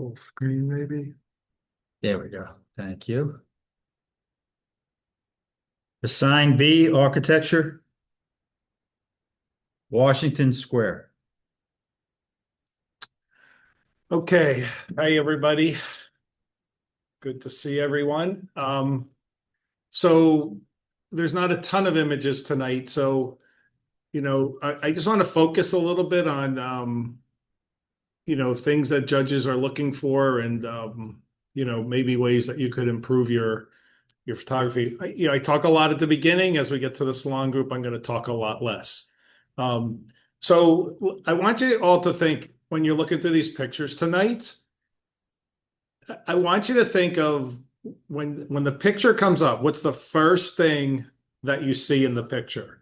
Full screen, maybe. There we go. Thank you. Assign B, architecture, Washington Square. Okay. Hi, everybody. Good to see everyone. So there's not a ton of images tonight. So, I just want to focus a little bit on, things that judges are looking for and, maybe ways that you could improve your photography. I talk a lot at the beginning. As we get to the salon group, I'm going to talk a lot less. Um, so I want you all to think when you're looking through these pictures tonight, I want you to think of when the picture comes up, what's the first thing that you see in the picture?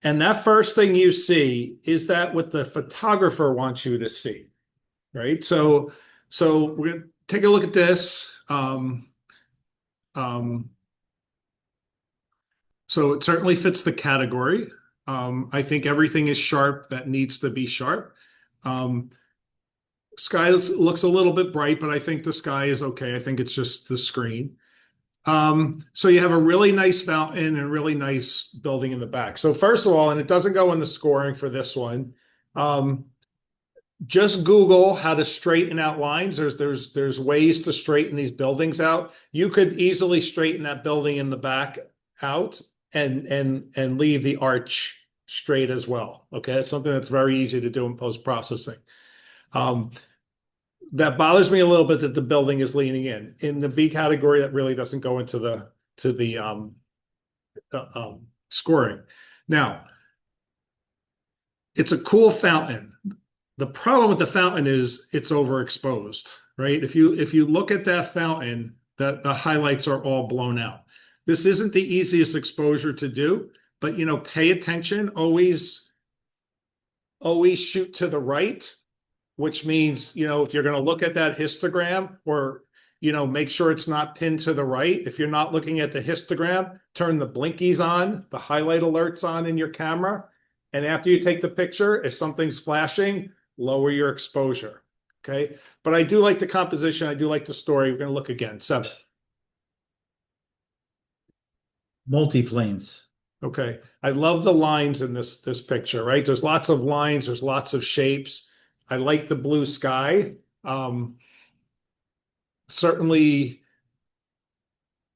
And that first thing you see is that what the photographer wants you to see, right? So we're gonna take a look at this. Um, So it certainly fits the category. I think everything is sharp that needs to be sharp. Um, Sky looks a little bit bright, but I think the sky is okay. I think it's just the screen. So you have a really nice fountain and a really nice building in the back. So first of all, and it doesn't go in the scoring for this one, um, just Google how to straighten out lines. There's ways to straighten these buildings out. You could easily straighten that building in the back out and leave the arch straight as well. Okay, it's something that's very easy to do in post processing. Um, that bothers me a little bit that the building is leaning in. In the B category, that really doesn't go into the scoring. Now, it's a cool fountain. The problem with the fountain is it's overexposed, right? If you look at that fountain, that the highlights are all blown out. This isn't the easiest exposure to do, but pay attention. Always shoot to the right, which means, if you're going to look at that histogram or, make sure it's not pinned to the right. If you're not looking at the histogram, turn the blinkies on, the highlight alerts on in your camera. And after you take the picture, if something's flashing, lower your exposure. Okay. But I do like the composition. I do like the story. We're going to look again. 7. Multiplanes. Okay. I love the lines in this picture, right? There's lots of lines, there's lots of shapes. I like the blue sky. Certainly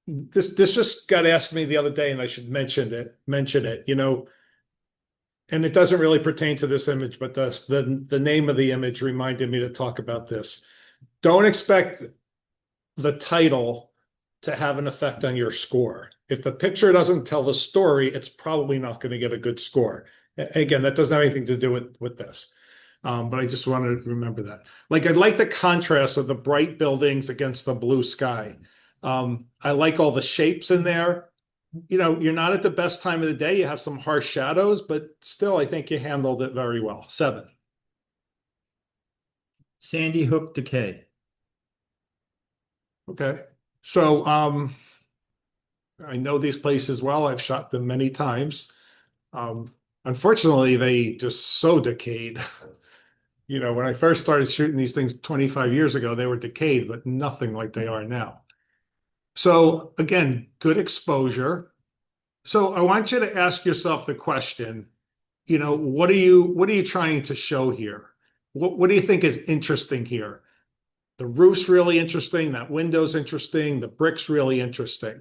this just got asked me the other day, and I should mention it, and it doesn't really pertain to this image, but the name of the image reminded me to talk about this. Don't expect the title to have an effect on your score. If the picture doesn't tell the story, it's probably not going to get a good score. Again, that doesn't have anything to do with this. But I just wanted to remember that. Like, I like the contrast of the bright buildings against the blue sky. I like all the shapes in there. You're not at the best time of the day. You have some harsh shadows, but still, I think you handled it very well. 7. Sandy Hook Decay. Okay. So, I know these places well. I've shot them many times. Unfortunately, they just so decayed. When I first started shooting these things 25 years ago, they were decayed, but nothing like they are now. So again, good exposure. So I want you to ask yourself the question, what are you trying to show here? What do you think is interesting here? The roof's really interesting. That window's interesting. The brick's really interesting.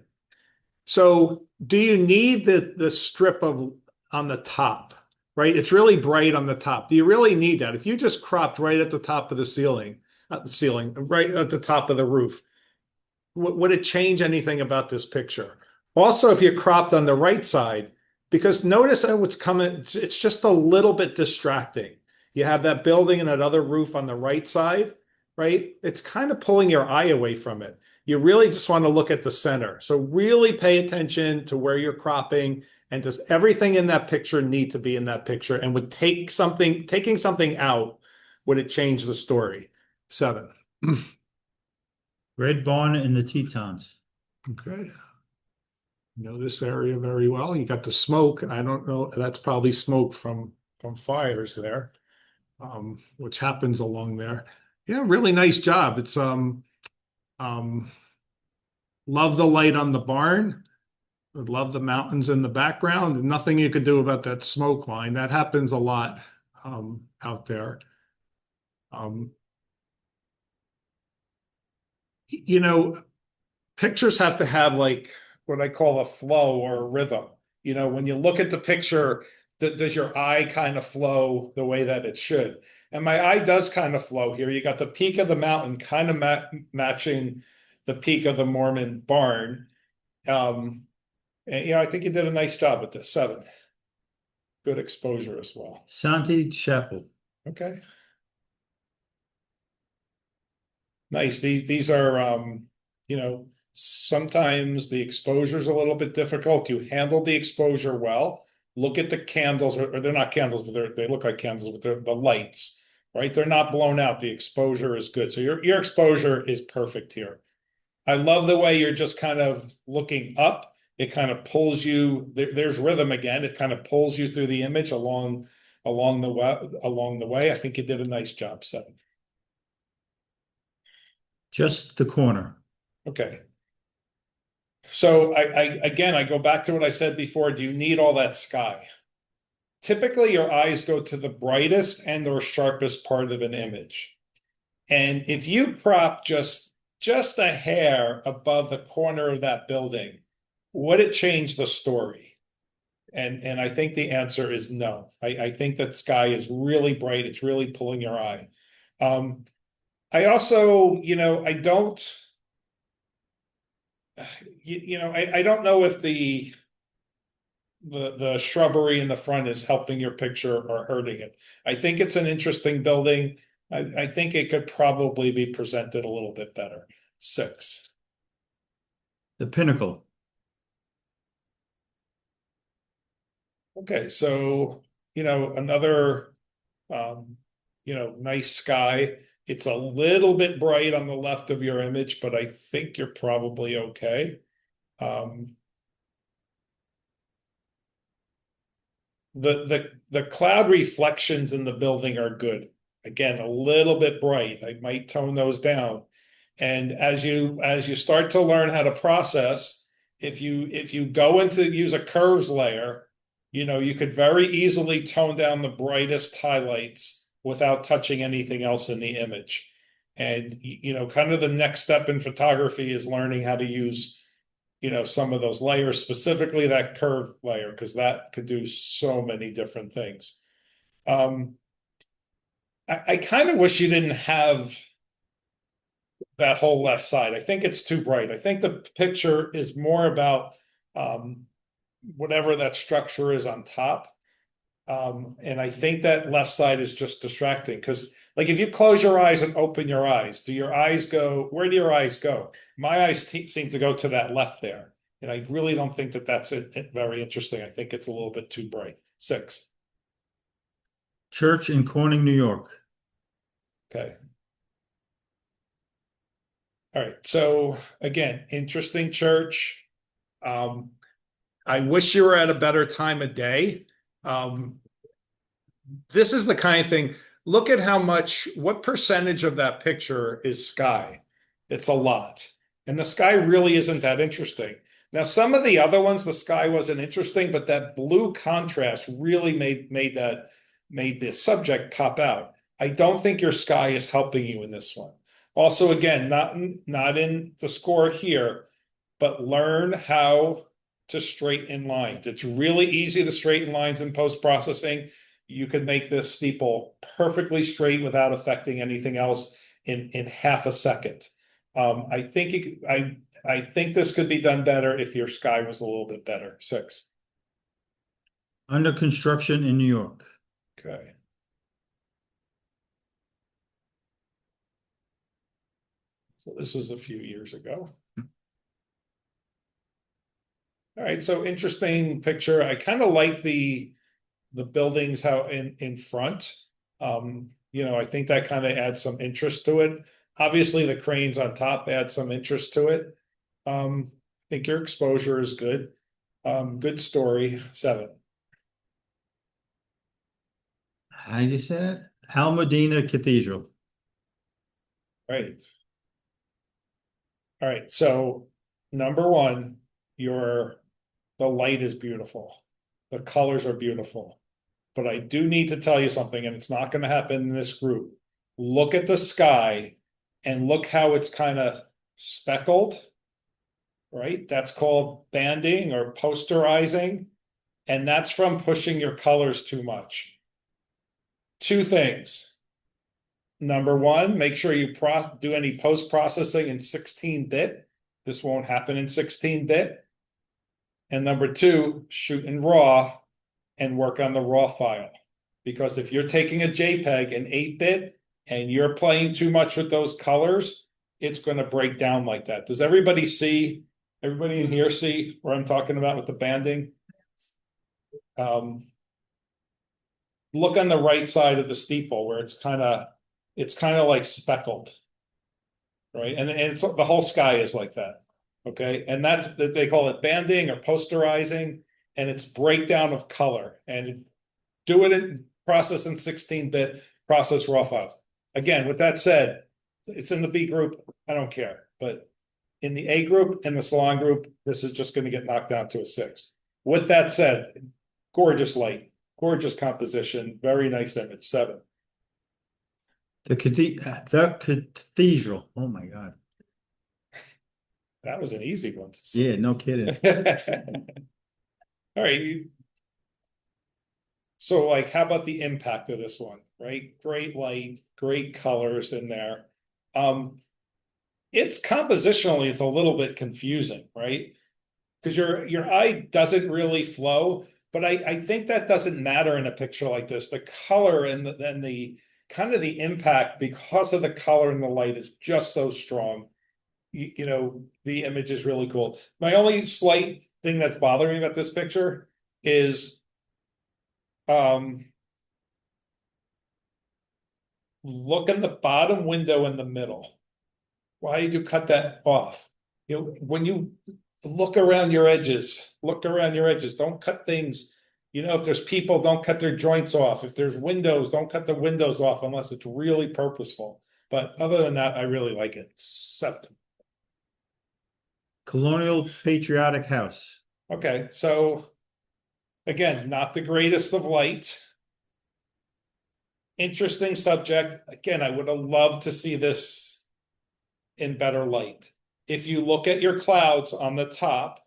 So do you need the strip of on the top, right? It's really bright on the top. Do you really need that? If you just cropped right at the top of the ceiling, not the ceiling, right at the top of the roof, would it change anything about this picture? Also, if you cropped on the right side, because notice how what's coming, it's just a little bit distracting. You have that building and that other roof on the right side, right? It's kind of pulling your eye away from it. You really just want to look at the center. So really pay attention to where you're cropping, and does everything in that picture need to be in that picture? And would taking something out, would it change the story? 7. Red Barn and the Tetons. Okay. Know this area very well. You got the smoke. I don't know. That's probably smoke from fires there, which happens along there. Yeah, really nice job. It's um love the light on the barn. I love the mountains in the background. And nothing you could do about that smoke line. That happens a lot out there. Um, you know, pictures have to have like what I call a flow or a rhythm. When you look at the picture, does your eye kind of flow the way that it should? And my eye does kind of flow here. You got the peak of the mountain kind of matching the peak of the Mormon barn. Um, and I think you did a nice job with this. 7. Good exposure as well. Santi Chapel. Okay. Nice. These are sometimes the exposure is a little bit difficult. You handle the exposure well. Look at the candles, or they're not candles, but they look like candles, but they're the lights, right? They're not blown out. The exposure is good. So your exposure is perfect here. I love the way you're just kind of looking up. It kind of pulls you. There's rhythm again. It kind of pulls you through the image along the way. I think you did a nice job, 7. Just the corner. Okay. So I go back to what I said before. Do you need all that sky? Typically, your eyes go to the brightest and or sharpest part of an image. And if you crop just a hair above the corner of that building, would it change the story? And I think the answer is no. I think that sky is really bright. It's really pulling your eye. I also, I don't. I don't know if the shrubbery in the front is helping your picture or hurting it. I think it's an interesting building. I think it could probably be presented a little bit better. 6. The Pinnacle. Okay, so another nice sky. It's a little bit bright on the left of your image, but I think you're probably okay. Um, the cloud reflections in the building are good. Again, a little bit bright. I might tone those down. And as you start to learn how to process, if you go into use a curves layer, you could very easily tone down the brightest highlights without touching anything else in the image. And kind of the next step in photography is learning how to use some of those layers, specifically that curve layer, because that could do so many different things. I kind of wish you didn't have that whole left side. I think it's too bright. I think the picture is more about whatever that structure is on top. And I think that left side is just distracting because, like, if you close your eyes and open your eyes, where do your eyes go? My eyes seem to go to that left there. And I really don't think that that's very interesting. I think it's a little bit too bright. 6. Church in Corning, New York. Okay. All right. So again, interesting church. I wish you were at a better time of day. This is the kind of thing. Look at what percentage of that picture is sky? It's a lot. And the sky really isn't that interesting. Now, some of the other ones, the sky wasn't interesting, but that blue contrast really made the subject pop out. I don't think your sky is helping you in this one. Also, again, not in the score here, but learn how to straighten lines. It's really easy to straighten lines in post-processing. You could make this steeple perfectly straight without affecting anything else in half a second. I think this could be done better if your sky was a little bit better. 6. Under construction in New York. Okay. So this was a few years ago. All right, so interesting picture. I kind of like the buildings how in front. I think that kind of adds some interest to it. Obviously, the cranes on top add some interest to it. I think your exposure is good. Good story. 7. How do you say that? Almudena Cathedral. Right. All right, so number one, the light is beautiful. The colors are beautiful. But I do need to tell you something, and it's not gonna happen in this group. Look at the sky and look how it's kind of speckled, right? That's called banding or posterizing, and that's from pushing your colors too much. Two things. Number one, make sure you do any post-processing in 16-bit. This won't happen in 16-bit. And number two, shoot in RAW and work on the RAW file. Because if you're taking a JPEG in 8-bit and you're playing too much with those colors, it's going to break down like that. Does everybody in here see what I'm talking about with the banding? Look on the right side of the steeple where it's kind of like speckled, right? And it's the whole sky is like that. Okay, and that's they call it banding or posterizing, and it's breakdown of color. And do it in process in 16-bit, process raw files. Again, with that said, it's in the B group, I don't care. But in the A group and the salon group, this is just going to get knocked down to a 6. With that said, gorgeous light, gorgeous composition, very nice image, 7. The cathedral. Oh my God. That was an easy one to see. Yeah, no kidding. All right. So, like, how about the impact of this one, right? Great light, great colors in there. It's compositionally, it's a little bit confusing, right? Because your eye doesn't really flow, but I think that doesn't matter in a picture like this. The color and the kind of the impact because of the color and the light is just so strong. You know, the image is really cool. My only slight thing that's bothering me about this picture is look in the bottom window in the middle. Why did you cut that off? You know, when you look around your edges, don't cut things. You know, if there's people, don't cut their joints off. If there's windows, don't cut the windows off unless it's really purposeful. But other than that, I really like it. 7. Colonial Patriotic House. Okay, so again, not the greatest of light. Interesting subject. Again, I would have loved to see this in better light. If you look at your clouds on the top,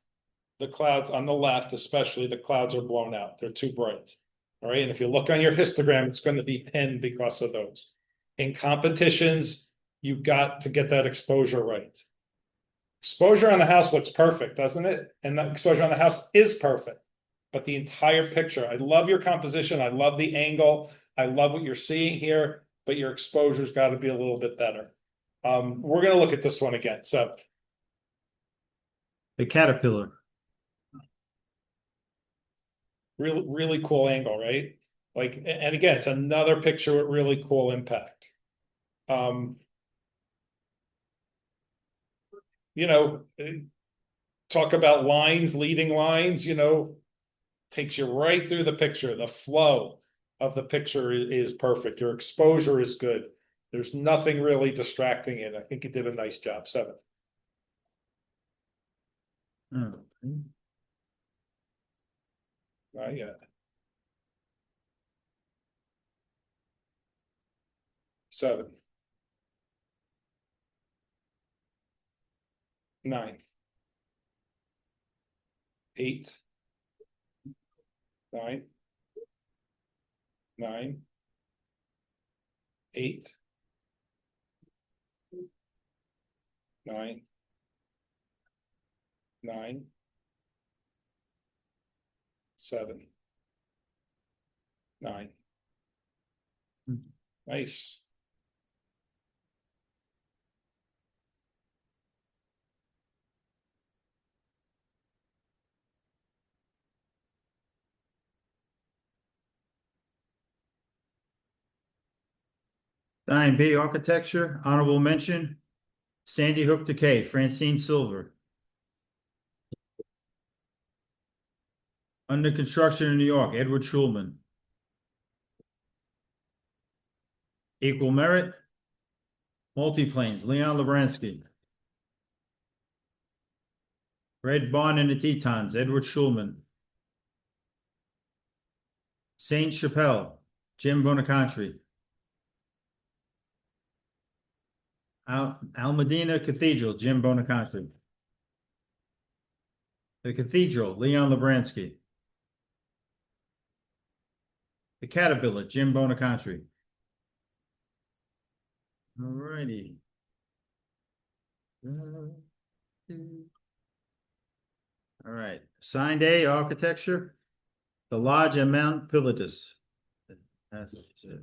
the clouds on the left, especially, the clouds are blown out. They're too bright. All right. And if you look on your histogram, it's going to be pinned because of those. In competitions, you've got to get that exposure right. Exposure on the house looks perfect, doesn't it? And the exposure on the house is perfect. But the entire picture, I love your composition. I love the angle. I love what you're seeing here, but your exposure's got to be a little bit better. We're going to look at this one again. So The Caterpillar. really, really cool angle, right? Like, and again, it's another picture with really cool impact. You know, talk about lines, leading lines, you know, takes you right through the picture. The flow of the picture is perfect. Your exposure is good. There's nothing really distracting it. I think you did a nice job. 7. Okay. Not yet. 7. 9. 8. 9. 9. 8. 9. 9. 7. 9. Nice. Diane B. Architecture, honorable mention. Sandy Hook Decay, Francine Silver. Under construction in New York, Edward Schulman. Equal merit, Multiplanes, Leon Labransky. Red Barn and the Tetons, Edward Schulman. Saint Chapelle, Jim Bonacantri. Almedina Cathedral, Jim Bonacantri. The Cathedral, Leon Labransky. The Caterpillar, Jim Bonacantri. All righty. All right. Signed A, architecture. The Lodge at Mount Pilatus. That's it.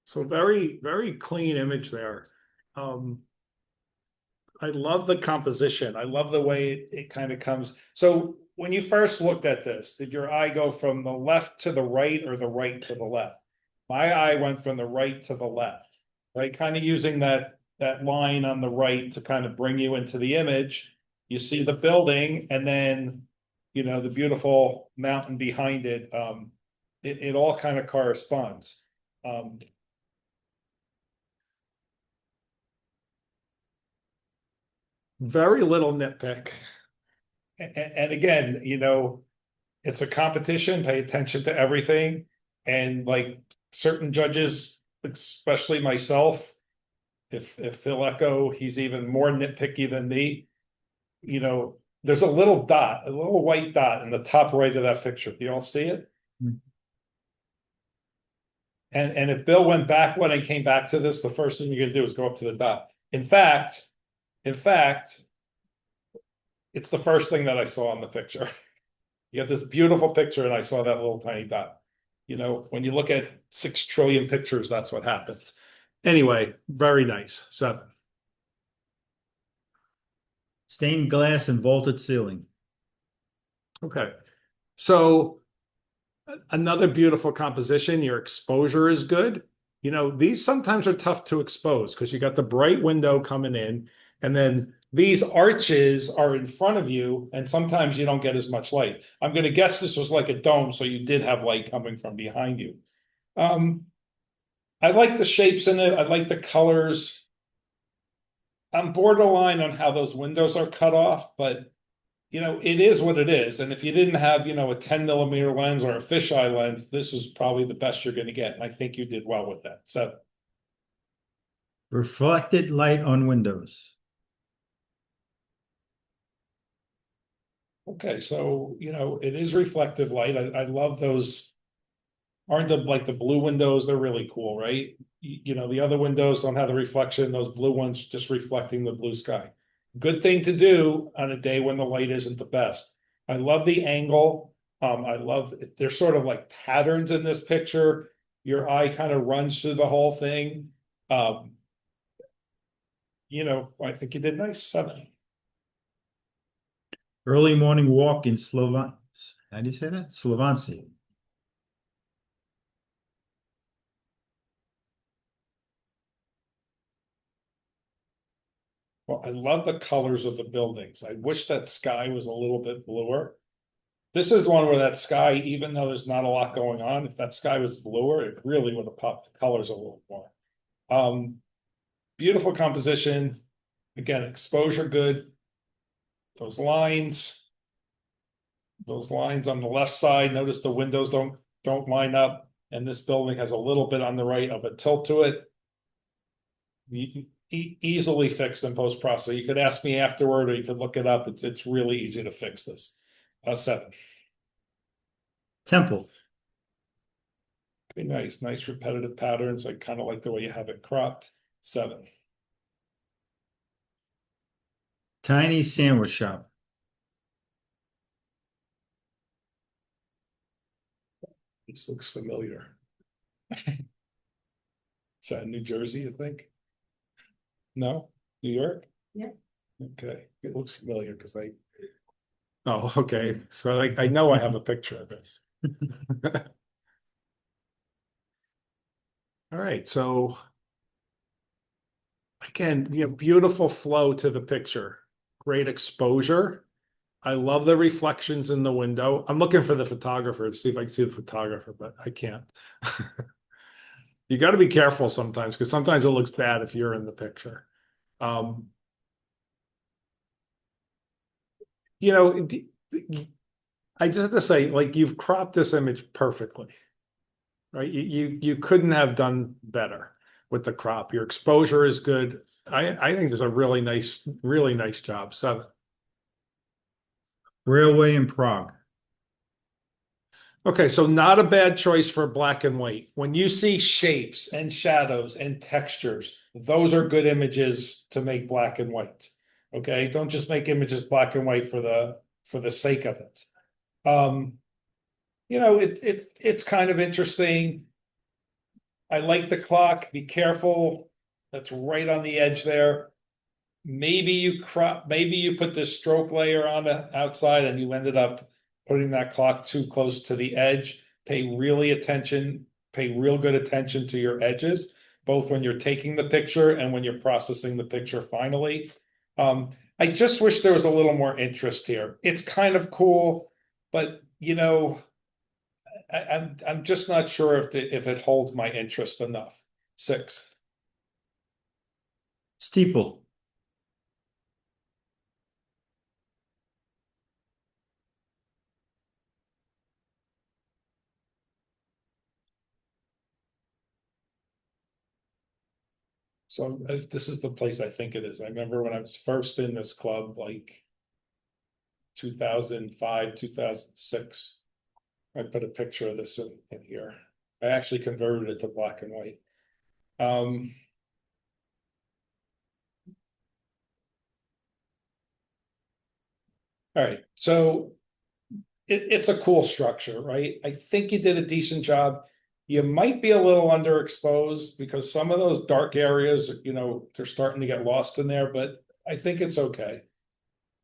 So very, very clean image there. I love the composition. I love the way it kind of comes. So when you first looked at this, did your eye go from the left to the right or the right to the left? My eye went from the right to the left, right? Kind of using that line on the right to kind of bring you into the image. You see the building and then, you know, the beautiful mountain behind it. It all kind of corresponds. Very little nitpick. And again, you know, it's a competition, pay attention to everything. And like certain judges, especially myself, if Phil Echo, he's even more nitpicky than me. You know, there's a little dot, a little white dot in the top right of that picture. Do you all see it? Mm. And if Bill went back when I came back to this, the first thing you're gonna do is go up to the dot. In fact, it's the first thing that I saw in the picture. You have this beautiful picture and I saw that little tiny dot. You know, when you look at 6 trillion pictures, that's what happens. Anyway, very nice. 7. Stained glass and vaulted ceiling. Okay. So another beautiful composition. Your exposure is good. You know, these sometimes are tough to expose because you got the bright window coming in, and then these arches are in front of you, and sometimes you don't get as much light. I'm going to guess this was like a dome, so you did have light coming from behind you. I like the shapes in it. I like the colors. I'm borderline on how those windows are cut off, but you know, it is what it is. And if you didn't have, you know, a 10mm lens or a fisheye lens, this is probably the best you're going to get. And I think you did well with that. So reflected light on windows. Okay, so you know, it is reflective light. I love those. Aren't the like the blue windows? They're really cool, right? You know, the other windows don't have the reflection. Those blue ones just reflecting the blue sky. Good thing to do on a day when the light isn't the best. I love the angle. I love there's sort of like patterns in this picture. Your eye kind of runs through the whole thing. You know, I think you did nice. 7. Early morning walk in Slovan. How do you say that? Slovancy. Well, I love the colors of the buildings. I wish that sky was a little bit bluer. This is one where that sky, even though there's not a lot going on, if that sky was bluer, it really would have popped the colors a little more. Beautiful composition. Again, exposure good. Those lines on the left side, notice the windows don't line up. And this building has a little bit on the right of a tilt to it. Easily fixed in post-processing. You could ask me afterward, or you could look it up. It's really easy to fix this. 7. Temple. Pretty nice repetitive patterns. I kind of like the way you have it cropped. 7. Tiny sandwich shop. This looks familiar. Is that New Jersey, you think? No? New York? Yeah. Okay, it looks familiar because oh, okay. So I know I have a picture of this. All right, so again, you have beautiful flow to the picture. Great exposure. I love the reflections in the window. I'm looking for the photographer to see if I can see the photographer, but I can't. You got to be careful sometimes because sometimes it looks bad if you're in the picture. Um, you know, I just have to say, like, you've cropped this image perfectly, right? You couldn't have done better with the crop. Your exposure is good. I think it's a really nice job. 7. Railway in Prague. Okay, so not a bad choice for black and white. When you see shapes and shadows and textures, those are good images to make black and white. Okay, don't just make images black and white for the sake of it. Um, it's kind of interesting. I like the clock. Be careful. That's right on the edge there. Maybe you put this stroke layer on the outside and you ended up putting that clock too close to the edge. Pay real good attention to your edges, both when you're taking the picture and when you're processing the picture finally. I just wish there was a little more interest here. It's kind of cool, but I'm just not sure if it holds my interest enough. 6. Steeple. So this is the place I think it is. I remember when I was first in this club, like 2005, 2006. I put a picture of this in here. I actually converted it to black and white. Um, all right, so it's a cool structure, right? I think you did a decent job. You might be a little underexposed because some of those dark areas, they're starting to get lost in there, but I think it's okay.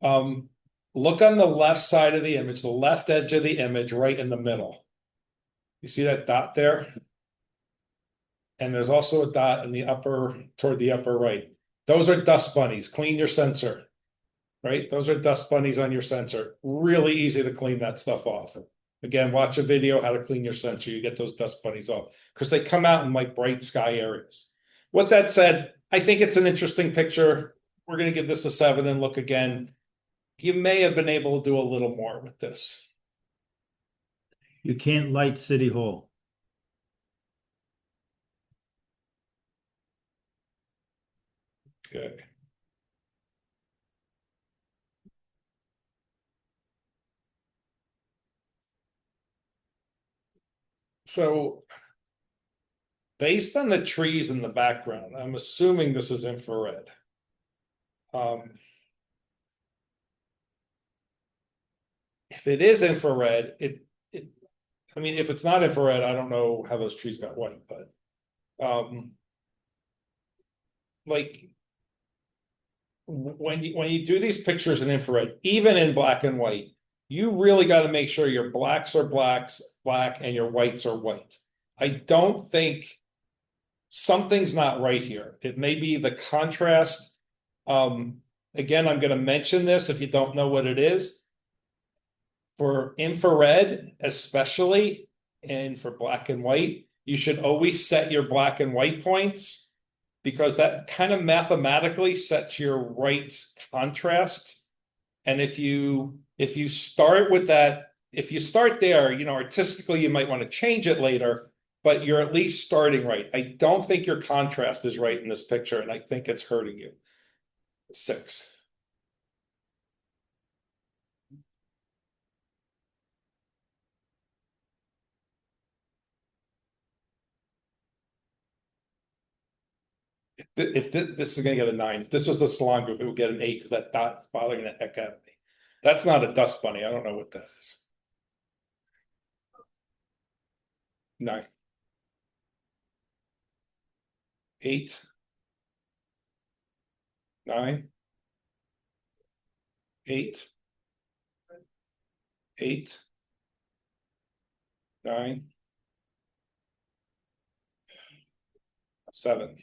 Um, Look on the left side of the image, the left edge of the image, right in the middle. You see that dot there? And there's also a dot in toward the upper right. Those are dust bunnies. Clean your sensor, right? Those are dust bunnies on your sensor. Really easy to clean that stuff off. Again, watch a video how to clean your sensor. You get those dust bunnies off because they come out in like bright sky areas. With that said, I think it's an interesting picture. We're going to give this a 7 and look again. You may have been able to do a little more with this. You can't light City Hall. Okay. So based on the trees in the background, I'm assuming this is infrared. Um, if it is infrared, I mean, if it's not infrared, I don't know how those trees got white, but like when you do these pictures in infrared, even in black and white, you really got to make sure your blacks are black, and your whites are white. I don't think something's not right here. It may be the contrast. Again, I'm going to mention this if you don't know what it is. For infrared, especially, and for black and white, you should always set your black and white points because that kind of mathematically sets your right contrast. And if you start with that, if you start there, artistically you might want to change it later, but you're at least starting right. I don't think your contrast is right in this picture, and I think it's hurting you. 6. If this is going to get a 9, if this was the salon group, it would get an 8 because that dot's bothering the heck out of me. That's not a dust bunny. I don't know what that is. 9. 8. 9. 8. 8. 9. 7.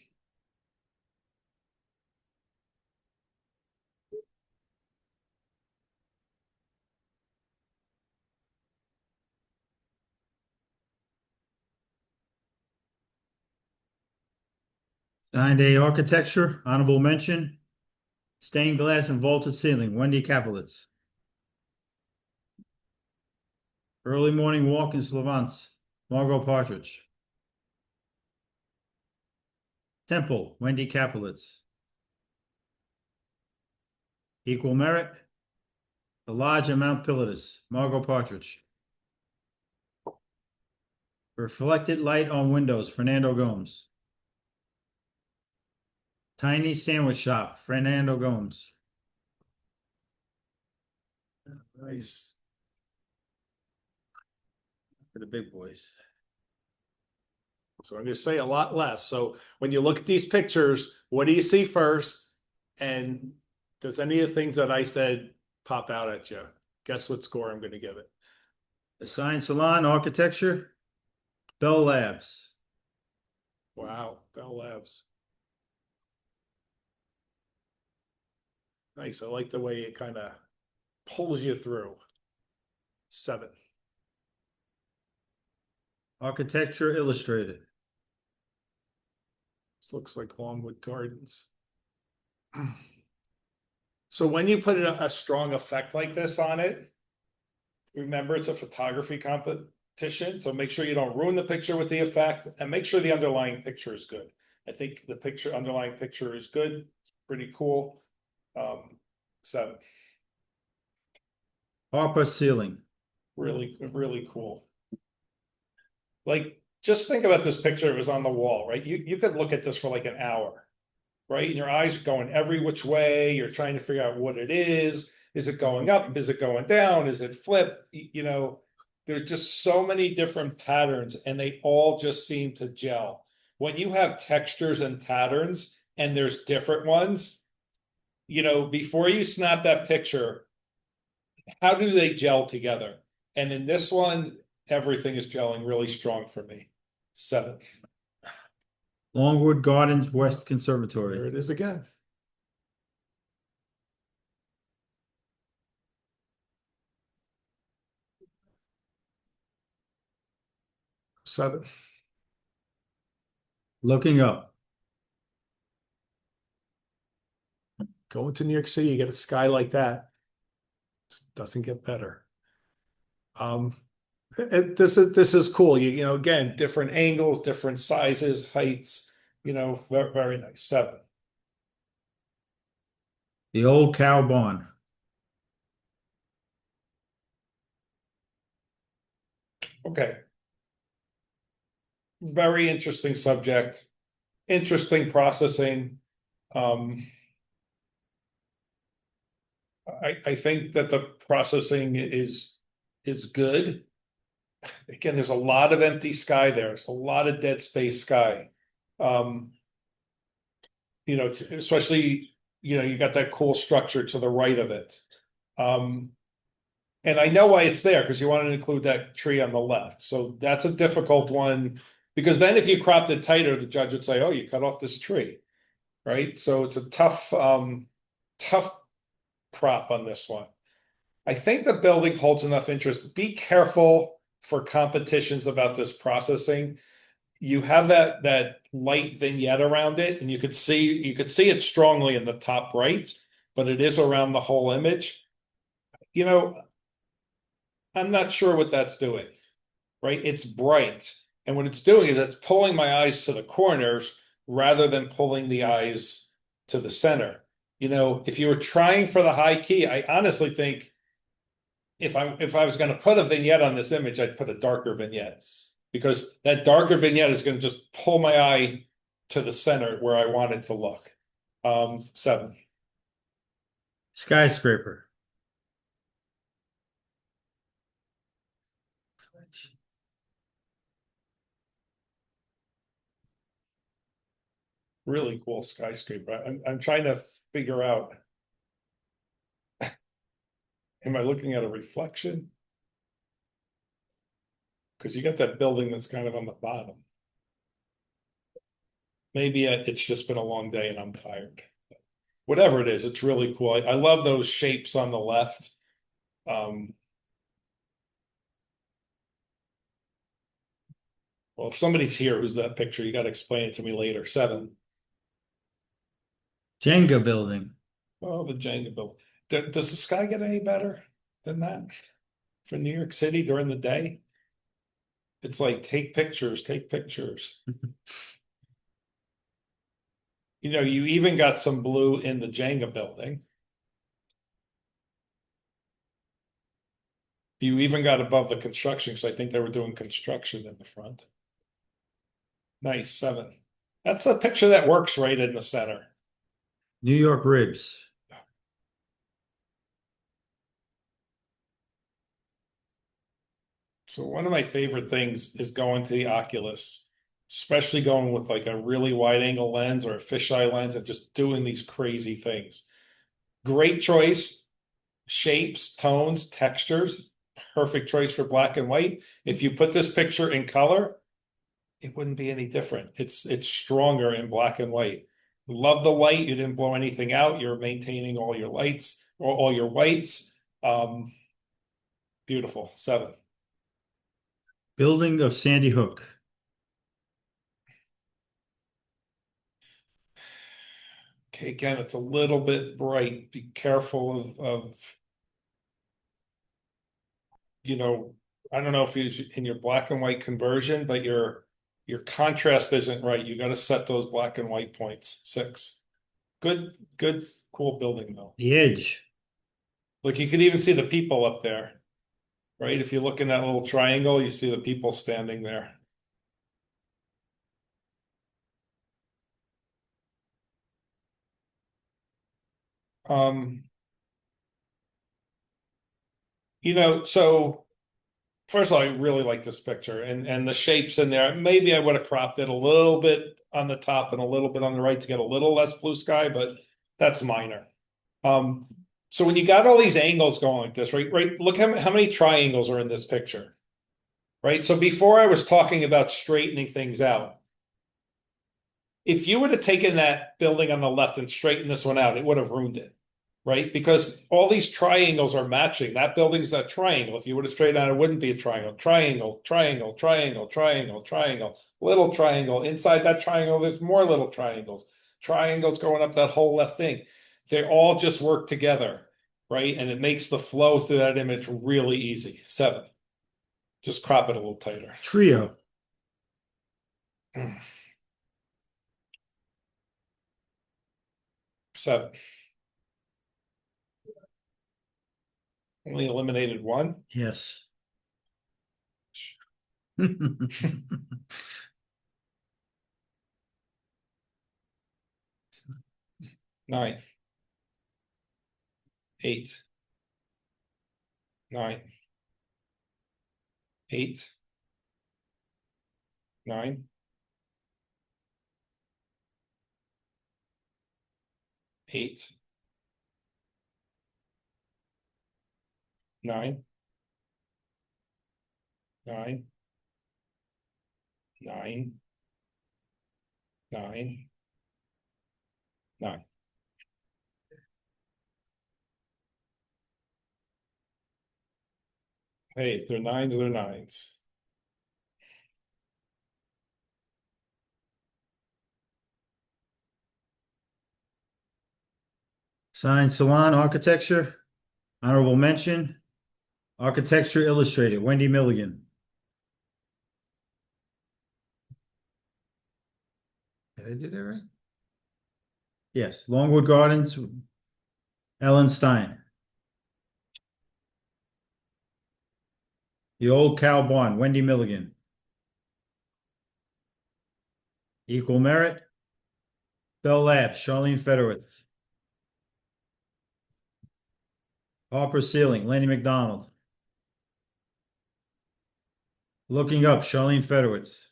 Signed A architecture, honorable mention. Stained glass and vaulted ceiling, Wendy Kaplitz. Early morning walk in Slavance, Margot Partridge. Temple, Wendy Kaplitz. Equal merit, the lodge at Mount Pilatus, Margot Partridge. Reflected light on windows, Fernando Gomes. Tiny sandwich shop, Fernando Gomes. Nice. For the big boys. So I'm going to say a lot less. So when you look at these pictures, what do you see first? And does any of the things that I said pop out at you? Guess what score I'm going to give it? Assigned salon architecture, Bell Labs. Wow, Bell Labs. Nice. I like the way it kind of pulls you through. 7. Architecture Illustrated. This looks like Longwood Gardens. So when you put a strong effect like this on it, remember it's a photography competition. So make sure you don't ruin the picture with the effect and make sure the underlying picture is good. I think the underlying picture is good. It's pretty cool. 7. Harper Ceiling. Really, really cool. Like, just think about this picture. It was on the wall, right? You could look at this for like an hour, right? And your eyes are going every which way. You're trying to figure out what it is. Is it going up? Is it going down? Is it flipped? You know, there's just so many different patterns and they all just seem to gel. When you have textures and patterns and there's different ones, you know, before you snap that picture, how do they gel together? And in this one, everything is gelling really strong for me. 7. Longwood Gardens West There Conservatory. it is again. 7. Looking Up. Going to New York City, you get a sky like that. It doesn't get better. This is cool. You know, again, different angles, different sizes, heights. You know, very, very nice. 7. The Old Cow Barn. Okay. Very interesting subject. Interesting processing. I think that the processing is good. Again, there's a lot of empty sky there. There's a lot of dead space sky. You know, especially, you know, you got that cool structure to the right of it. And I know why it's there because you want to include that tree on the left. So that's a difficult one because then if you cropped it tighter, the judge would say, oh, you cut off this tree. Right. So it's a tough crop on this one. I think the building holds enough interest. Be careful for competitions about this processing. You have that light vignette around it, and you could see it strongly in the top right, but it is around the whole image. You know, I'm not sure what that's doing, right? It's bright, and what it's doing is it's pulling my eyes to the corners rather than pulling the eyes to the center. You know, if you were trying for the high key, I honestly think if I was going to put a vignette on this image, I'd put a darker vignette because that darker vignette is going to just pull my eye to the center where I want it to look. 7. Skyscraper. Really cool skyscraper. I'm trying to figure out. Am I looking at a reflection? Because you got that building that's kind of on the bottom. Maybe it's just been a long day and I'm tired. Whatever it is, it's really cool. I love those shapes on the left. Well, if somebody's here who's that picture, you got to explain it to me later. 7. Jenga building. Oh, the Jenga building. Does the sky get any better than that for New York City during the day? It's like take pictures, take pictures. You know, you even got some blue in the Jenga building. You even got above the construction because I think they were doing construction in the front. Nice, 7. That's a picture that works right in the center. New York ribs. So one of my favorite things is going to the Oculus, especially going with like a really wide angle lens or a fisheye lens and just doing these crazy things. Great choice, shapes, tones, textures, perfect choice for black and white. If you put this picture in color, it wouldn't be any different. It's stronger in black and white. Love the white. You didn't blow anything out. You're maintaining all your lights or all your whites. Beautiful. 7. Building of Sandy Hook. Okay, again, it's a little bit bright. Be careful of you know, I don't know if it's in your black and white conversion, but your contrast isn't right. You got to set those black and white points. 6. Good, cool building though. The Edge. Look, you can even see the people up there, right? If you look in that little triangle, you see the people standing there. Um, so first of all, I really like this picture and the shapes in there. Maybe I would have cropped it a little bit on the top and a little bit on the right to get a little less blue sky, but that's minor. So when you got all these angles going like this, right? Look how many triangles are in this picture, right? So before I was talking about straightening things out. If you would have taken that building on the left and straightened this one out, it would have ruined it, right? Because all these triangles are matching. That building's a triangle. If you would have straightened out, it wouldn't be a triangle. Triangle, triangle, triangle, triangle, triangle, little triangle. Inside that triangle, there's more little triangles. Triangles going up that whole left thing. They all just work together, right? And it makes the flow through that image really easy. 7. Just crop it a little tighter. Trio. 7. Only eliminated 1. Yes. 9. 8. 9. 8. 9. 8. 9. 9. 9. 9. 9. Hey, if they're 9s, they're 9s. Sign Salon Architecture. Honorable mention. Architecture Illustrated. Wendy Milligan. Did I do that right? Yes. Longwood Gardens. Ellen Stein. The Old Cow Barn. Wendy Milligan. Equal Merit. Bell Labs. Charlene Fedorowicz. Harper Ceiling. Lenny McDonald. Looking Up. Charlene Fedorowicz.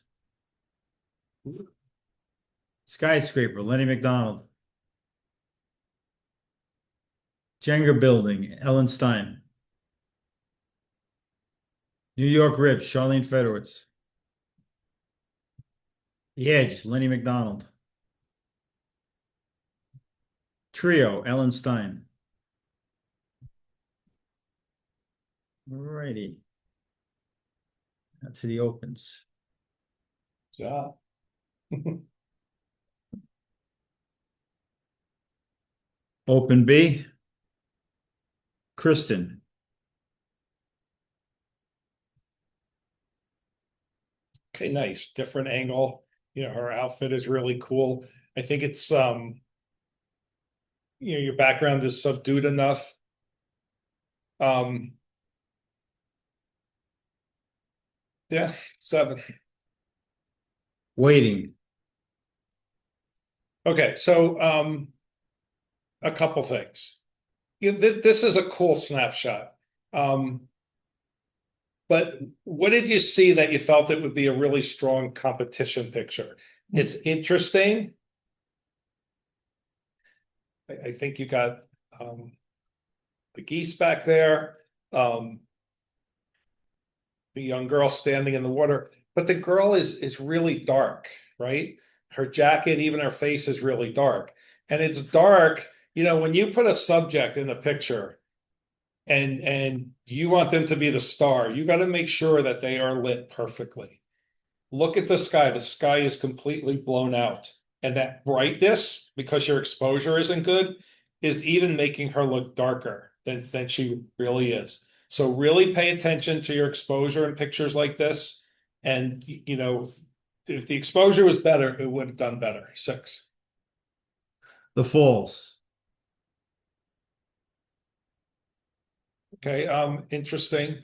Skyscraper. Lenny McDonald. Jenga Building. Ellen Stein. New York Ribs. Charlene Fedorowicz. The Edge. Lenny McDonald. Trio. Ellen Stein. Alrighty. To the opens. Yeah. Open B, Kristen. Okay, nice. Different angle. Her outfit is really cool. I think it's your background is subdued enough. Um, yeah, 7. Waiting. Okay, so a couple things. This is a cool snapshot. Um, but what did you see that you felt it would be a really strong competition picture? It's interesting. I think you got the geese back there, um, the young girl standing in the water, but the girl is really dark, right? Her jacket, even her face is really dark. And it's dark, when you put a subject in the picture and you want them to be the star, you got to make sure that they are lit perfectly. Look at the sky. The sky is completely blown out. And that brightness, because your exposure isn't good, is even making her look darker than she really is. So really pay attention to your exposure in pictures like this. And, if the exposure was better, it would have done better. 6. The Falls. Okay, interesting.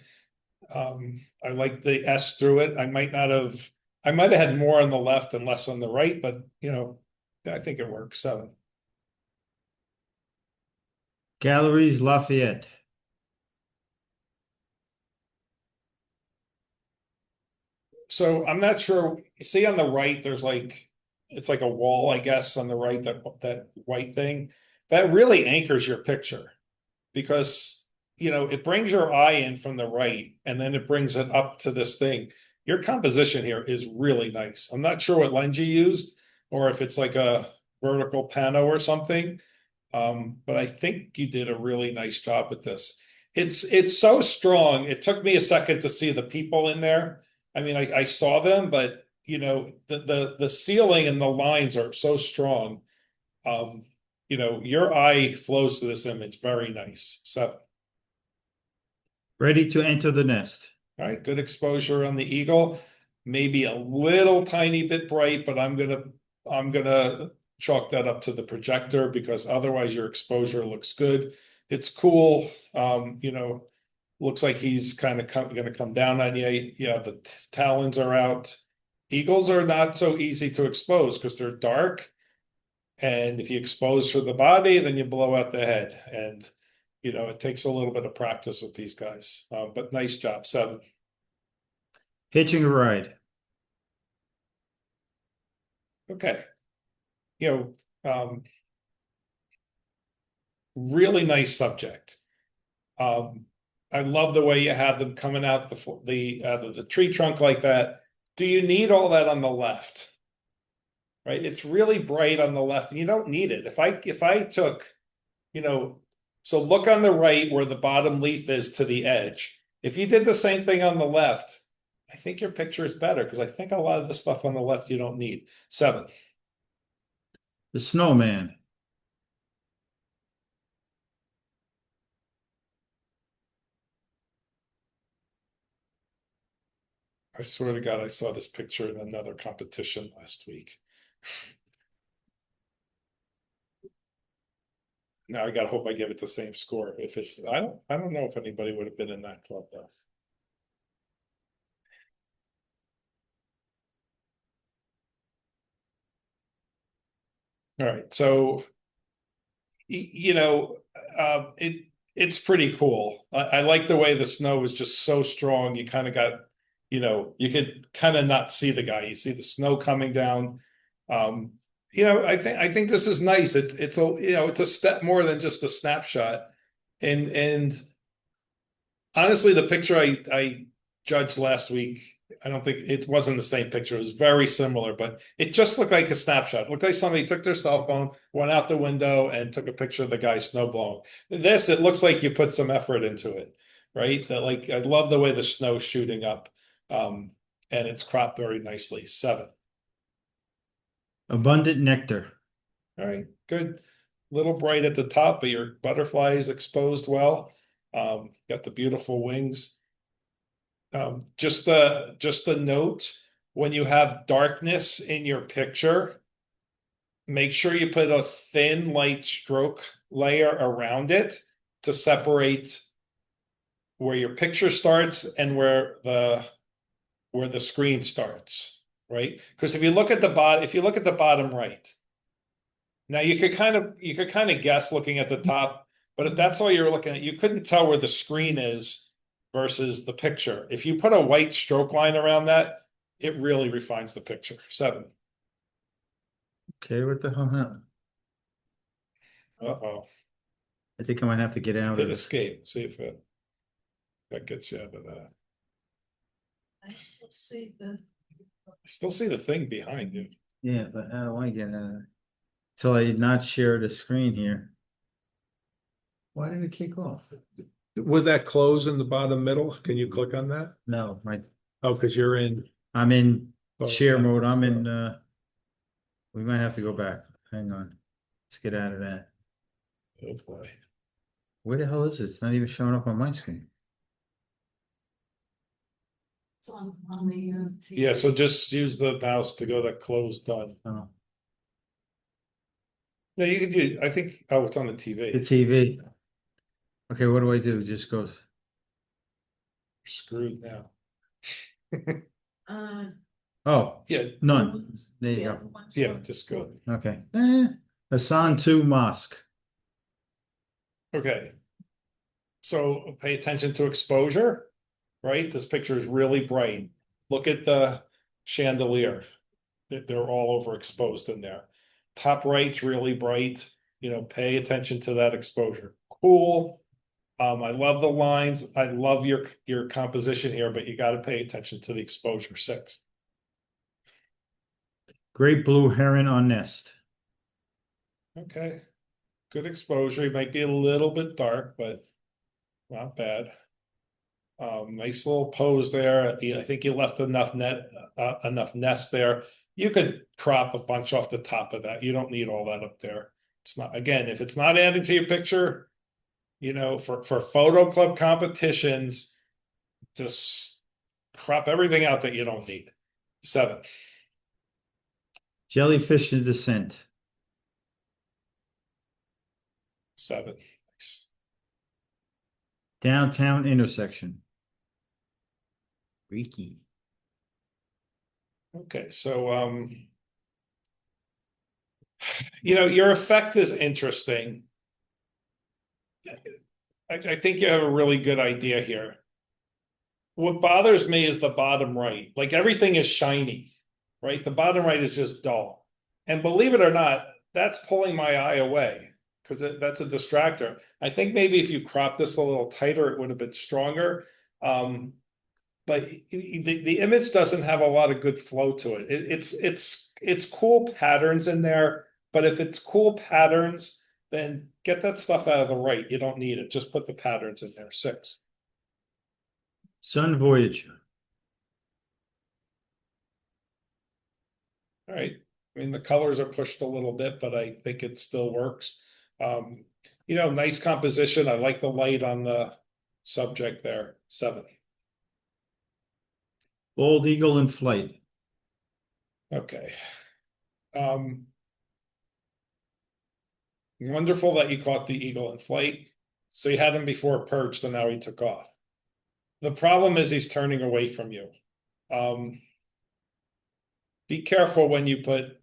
I like the S through it. I might have had more on the left and less on the right, but I think it works. 7. Galleries Lafayette. So I'm not sure. You see on the right, it's like a wall, I guess, on the right, that white thing. That really anchors your picture because it brings your eye in from the right and then it brings it up to this thing. Your composition here is really nice. I'm not sure what lens you used or if it's like a vertical pano or something. But I think you did a really nice job with this. It's so strong. It took me a second to see the people in there. I mean, I saw them, but the ceiling and the lines are so strong. Um, your eye flows to this image. Very nice. 7. Ready to enter the nest. All right, good exposure on the eagle. Maybe a little tiny bit bright, but I'm gonna chalk that up to the projector because otherwise your exposure looks good. It's cool. Looks like he's kind of gonna come down on you. Yeah, the talons are out. Eagles are not so easy to expose because they're dark. And if you expose for the body, then you blow out the head. And it takes a little bit of practice with these guys. But nice job, 7. Hitching a ride. Okay. You really nice subject. Um, I love the way you have them coming out the tree trunk like that. Do you need all that on the left? Right? It's really bright on the left, and you don't need it. If I took, you know, so look on the right where the bottom leaf is to the edge. If you did the same thing on the left, I think your picture is better because I think a lot of the stuff on the left you don't need. 7. The Snowman. I swear to God, I saw this picture in another competition last week. Now I gotta hope I give it the same score. If it's, I don't know if anybody would have been in that club though. All right, so you know, it's pretty cool. I like the way the snow is just so strong. You kind of got, you could kind of not see the guy. You see the snow coming down. Um, I think this is nice. It's a step more than just a snapshot. And honestly, the picture I judged last week, I don't think it wasn't the same picture. It was very similar, but it just looked like a snapshot. It looked like somebody took their cell phone, went out the window, and took a picture of the guy snowblowing. This, it looks like you put some effort into it, right? That like I love the way the snow's shooting up, and it's cropped very nicely. 7. Abundant Nectar. All right, good. little bright at the top, but your butterfly is exposed well. Got the beautiful wings. Just a note, when you have darkness in your picture, make sure you put a thin light stroke layer around it to separate where your picture starts and where the screen starts, right? Because if you look at the bottom right, now you could kind of guess looking at the top, but if that's all you're looking at, you couldn't tell where the screen is versus the picture. If you put a white stroke line around that, it really refines the picture. 7. Okay, what the hell happened? Uh-oh. I think I might have to get out Hit of this. escape. See if that gets you out of that. I Still see the thing behind you. Yeah, but how do I get out of it? Till I not share the screen here. Why did it kick off? Would that close in the bottom middle? Can you click on that? No, Oh, because you're in. I'm in Oh, share yeah. mode. I'm in, we might have to go back. Hang on. Let's get out of that. Oh boy. Where the hell is it? It's not even showing up on my screen. It's on the TV. Yeah, so just use the mouse to go to close done. Oh, No, you could do, I think, oh, it's on the the TV. TV. Okay, what do I do? Just go. Screwed now. Uh, Oh, Yeah, none. There you yeah, go. one's yeah, on- just go. Okay. Hassan 2 Mosque. Okay. So pay attention to exposure, right? This picture is really bright. Look at the chandelier. They're all overexposed in there. Top right's really bright. Pay attention to that exposure. Cool. I love the lines. I love your composition here, but you got to pay attention to the exposure. 6. Great blue heron on nest. Okay. Good exposure. It might be a little bit dark, but not bad. Nice little pose there. I think you left enough nest there. You could crop a bunch off the top of that. You don't need all that up there. It's not, again, if it's not adding to your picture, for photo club competitions, just crop everything out that you don't need. 7. Jellyfish in descent. 7. Nice. Downtown intersection. Freaky. Okay, so your effect is interesting. I think you have a really good idea here. What bothers me is the bottom right. Like everything is shiny, right? The bottom right is just dull. And believe it or not, that's pulling my eye away because that's a distractor. I think maybe if you crop this a little tighter, it would have been stronger. But the image doesn't have a lot of good flow to it. It's cool patterns in there, but if it's cool patterns, then get that stuff out of the right. You don't need it. Just put the patterns in there. 6. Sun Voyager. All right. I mean, the colors are pushed a little bit, but I think it still works. Nice composition. I like the light on the subject there. 7. Bald eagle in flight. Okay. Wonderful that you caught the eagle in flight. So you had him before perched and now he took off. The problem is he's turning away from you. Be careful when you put,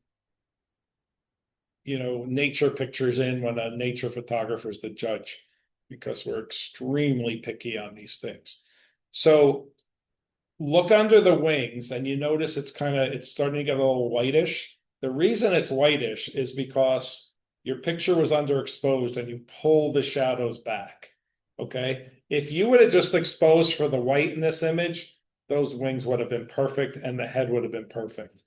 nature pictures in when a nature photographer is the judge, because we're extremely picky on these things. So look under the wings and you notice it's starting to get a little whitish. The reason it's whitish is because your picture was underexposed and you pull the shadows back. Okay. If you would have just exposed for the white in this image, those wings would have been perfect and the head would have been perfect.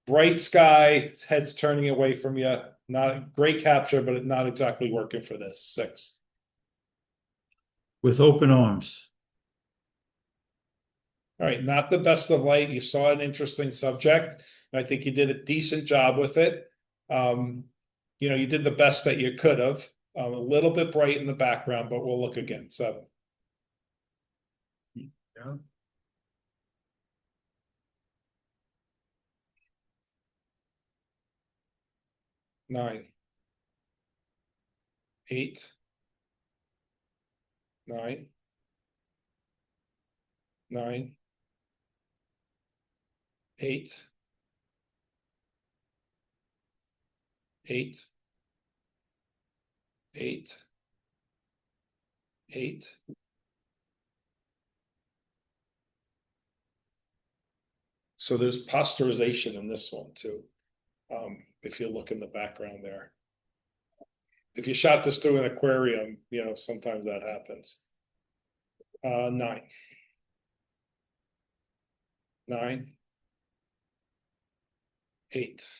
Bright sky, head's turning away from you. Not a great capture, but not exactly working for this. 6. With open arms. All right, not the best of light. You saw an interesting subject. And I think you did a decent job with it. you did the best that you could have. A little bit bright in the background, but we'll look again. 7. Yeah. 9. 8. 9. 9. 8. 8. 8. 8. So there's posterization in this one too. If you look in the background there. If you shot this through an aquarium, sometimes that happens. 9. 9. 8.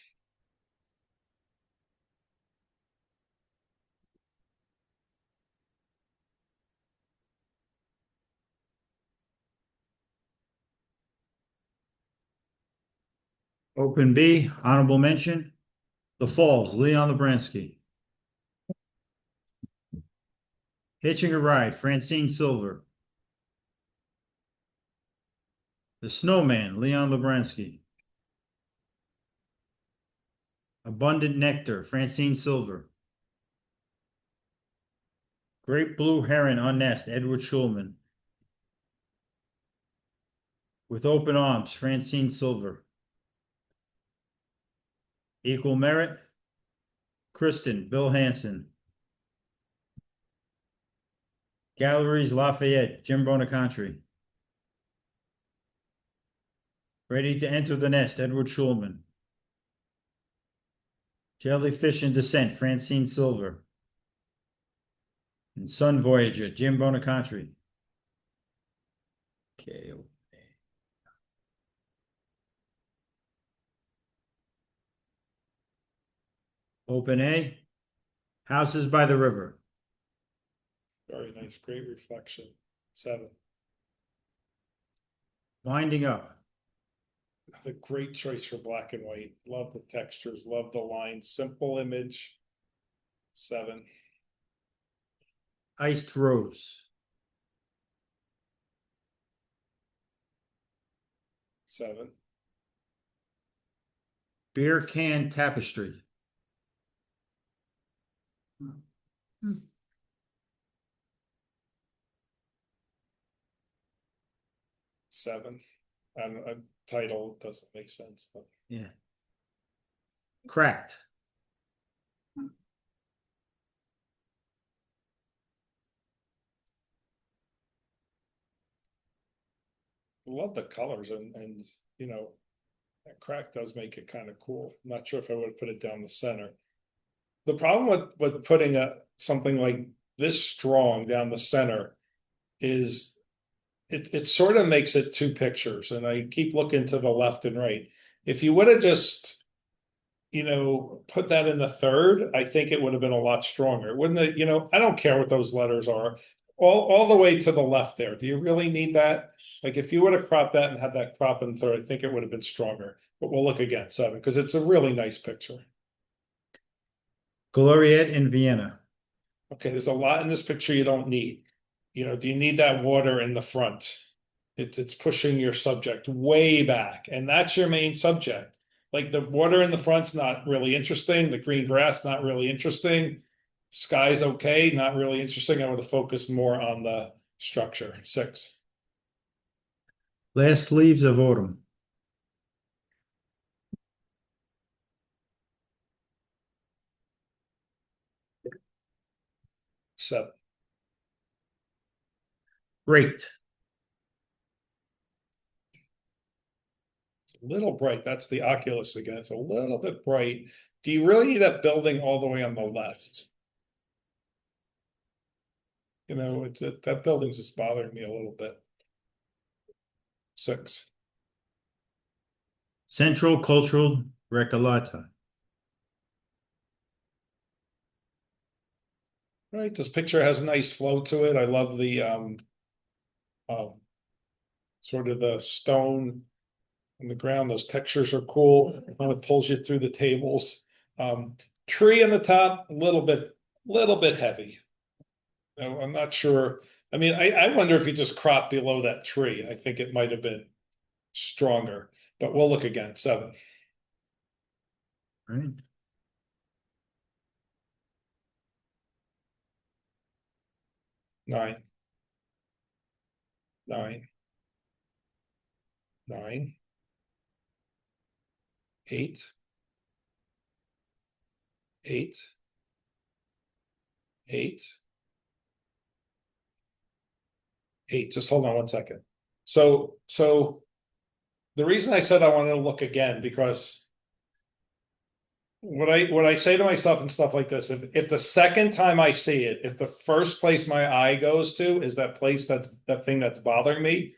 Open B, honorable mention, The Falls, Leon Lebransky. Hitching a Ride, Francine Silver. The Snowman, Leon Lebransky. Abundant Nectar, Francine Silver. Great Blue Heron on Nest, Edward Schulman. With Open Arms, Francine Silver. Equal Merit, Kristen, Bill Hansen. Galleries Lafayette, Jim Bonacantry. Ready to Enter the Nest, Edward Schulman. Jellyfish in Descent, Francine Silver. And Sun Voyager, Jim Bonacantry. Okay. Open A, Houses by the River. Very nice, great reflection. 7. Winding Up. The great choice for black and white. Love the textures, love the lines, simple image. 7. Iced Rose. 7. Beer Can Tapestry. 7. A title doesn't make sense, but Yeah. Cracked. 'em. Love the colors and that crack does make it kind of cool. I'm not sure if I would have put it down the center. The problem with putting something like this strong down the center is it sort of makes it 2 pictures, and I keep looking to the left and right. If you would have just put that in the third, I think it would have been a lot stronger. Wouldn't it? I don't care what those letters are. All the way to the left there. Do you really need that? Like if you would have cropped that and had that crop in third, I think it would have been stronger. But we'll look again, 7, because it's a really nice picture. Gloriette in Vienna. Okay, there's a lot in this picture you don't need. Do you need that water in the front? It's pushing your subject way back, and that's your main subject. Like the water in the front's not really interesting. The green grass, not really interesting. Sky's okay, not really interesting. I would have focused more on the structure. 6. Last Leaves of Autumn. 7. Raked. It's a little bright. That's the Oculus again. It's a little bit bright. Do you really need that building all the way on the left? That building's just bothering me a little bit. 6. Central Cultural Recolata. Right, this picture has a nice flow to it. I love the sort of the stone on the ground. Those textures are cool. It pulls you through the tables. Tree in the top, a little bit heavy. No, I'm not sure. I mean, I wonder if you just crop below that tree. I think it might have been stronger, but we'll look again. 7. Right. Nine. 9. 9. 8. 8. 8. 8. Just hold on one second. So the reason I said I wanted to look again, because what I say to myself and stuff like this, if the second time I see it, if the first place my eye goes to is that place that thing that's bothering me,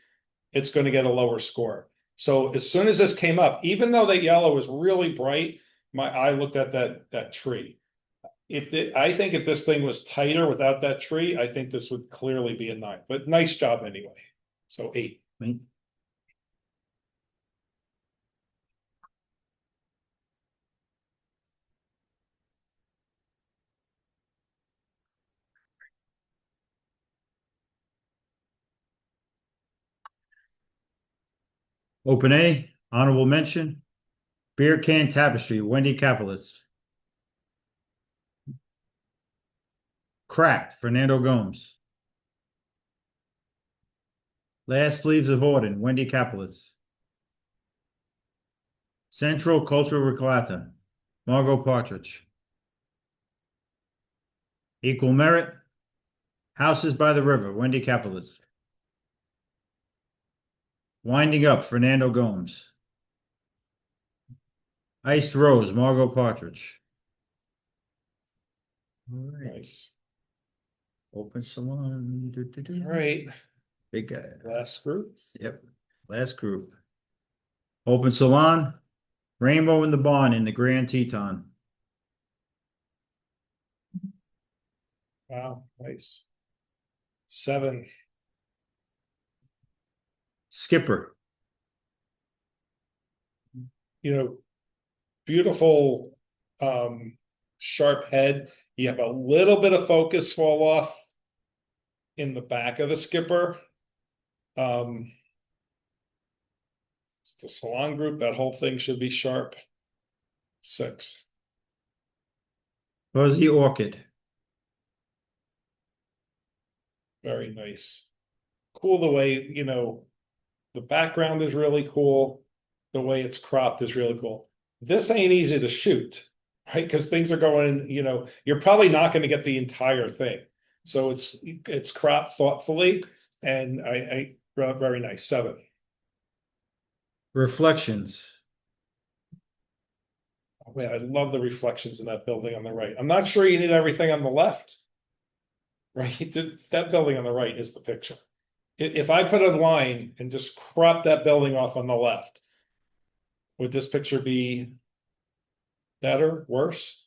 it's going to get a lower score. So as soon as this came up, even though that yellow was really bright, my eye looked at that tree. I think if this thing was tighter without that tree, I think this would clearly be a 9. But nice job anyway. So 8. Right. Open A, honorable mention, Beer Can Tapestry, Wendy Capelitz. Cracked, Fernando Gomes. Last Leaves of Auden, Wendy Capelitz. Central Cultural Reclata, Margot Partridge. Equal Merit, Houses by the River, Wendy Capelitz. Winding Up, Fernando Gomes. Iced Rose, Margot Partridge. All right. Nice. Open Salon. All right. Big guy. Last group. Yep. Last group. Open Salon, Rainbow in the Barn in the Grand Teton. Wow, nice. 7. Skipper. Beautiful sharp head. You have a little bit of focus fall off in the back of the skipper. It's the salon group, that whole thing should be sharp. 6. Fuzzy Orchid. Very nice. Cool the way, the background is really cool. The way it's cropped is really cool. This ain't easy to shoot, right? Because things are going, you're probably not going to get the entire thing. So it's cropped thoughtfully, and I very nice. 7. Reflections. Oh, man, I love the reflections in that building on the right. I'm not sure you need everything on the left, right? That building on the right is the picture. If I put a line and just crop that building off on the left, would this picture be better, worse?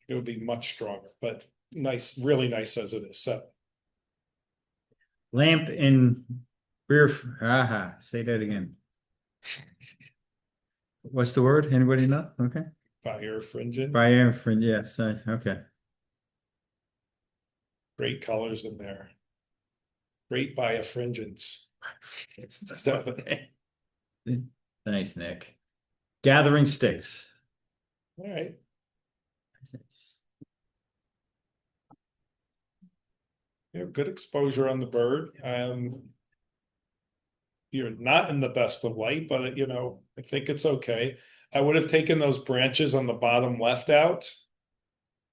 It would be much stronger, but nice, really nice as it is. 7. Lamp in rear. Aha. Say that again. What's the word? Anybody know? Okay. Fire fringing. Fire friend. Yes. Okay. Great colors in there. Great birefringence. 7. Thanks, Nick. Gathering Sticks. All right. You have good exposure on the bird. You're not in the best of light, but I think it's okay. I would have taken those branches on the bottom left out.